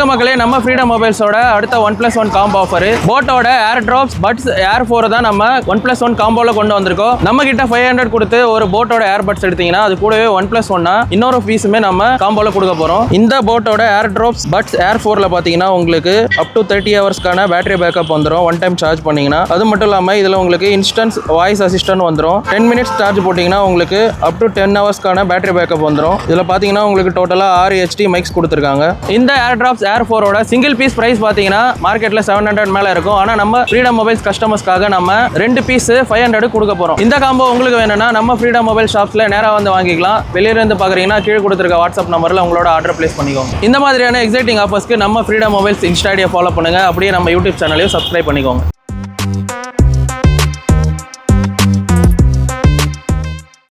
மக்களே, நம்ம ஃப்ரீடம் மொபைல்ஸோட அடுத்த 1+1 காம்போ ஆஃபர் போட்டோட ஏர்ட்ராப்ஸ் பட்ஸ் ஏர் 4 தான் நம்ம 1+1 காம்போல கொண்டு வந்திருக்கோம். நம்ம கிட்ட 500 கொடுத்து ஒரு போட்டோட ஏர் பட்ஸ் எடுத்தீங்கன்னா அது கூடவே 1+1 இன்னொரு பீஸுமே நம்ம காம்போல கொடுக்க போறோம். இந்த போட்டோட ஏர்ட்ராப்ஸ் பட்ஸ் ஏர் 4ல பாத்தீங்கன்னா உங்களுக்கு அப் டு 30 ஹவர்ஸ்க்கான பேட்டரி பேக்கப் வந்துடும் ஒன் டைம் சார்ஜ் பண்ணீங்கன்னா. அது மட்டும் இல்லாம இதுல உங்களுக்கு இன்ஸ்டன்ட் வாய்ஸ் அசிஸ்டன்ட் வந்துடும். 10 மினிட்ஸ் சார்ஜ் போட்டீங்கன்னா உங்களுக்கு அப் டு 10 ஹவர்ஸ்க்கான பேட்டரி பேக்கப் வந்துடும். இதுல பாத்தீங்கன்னா உங்களுக்கு டோட்டலா 6 HD மைக்ஸ் கொடுத்துருக்காங்க. இந்த ஏர்ட்ராப்ஸ் ஏர் 4ஓட சிங்கிள் பீஸ் பிரைஸ் பாத்தீங்கன்னா மார்க்கெட்ல 700 மேல இருக்கும். ஆனா நம்ம ஃப்ரீடம் மொபைல்ஸ் கஸ்டமர்ஸ்க்காக நம்ம 2 பீஸ் 500 கொடுக்க போறோம். இந்த காம்போ உங்களுக்கு வேணும்னா நம்ம ஃப்ரீடம் மொபைல் ஷாப்ஸ்ல நேரா வந்து வாங்கிக்கலாம். வெளியில இருந்து பாக்குறீங்கன்னா கீழே கொடுத்திருக்க வாட்ஸ்அப் நம்பர்ல உங்களோட ஆர்டர் பிளேஸ் பண்ணிக்கோங்க. இந்த மாதிரியான எக்ஸைட்டிங் ஆஃபர்ஸ்க்கு நம்ம ஃப்ரீடம் மொபைல்ஸ் இன்ஸ்டா ஐடியை ஃபாலோ பண்ணுங்க. அப்படியே நம்ம யூடியூப் சேனலையும் சப்ஸ்கிரைப் பண்ணிக்கோங்க.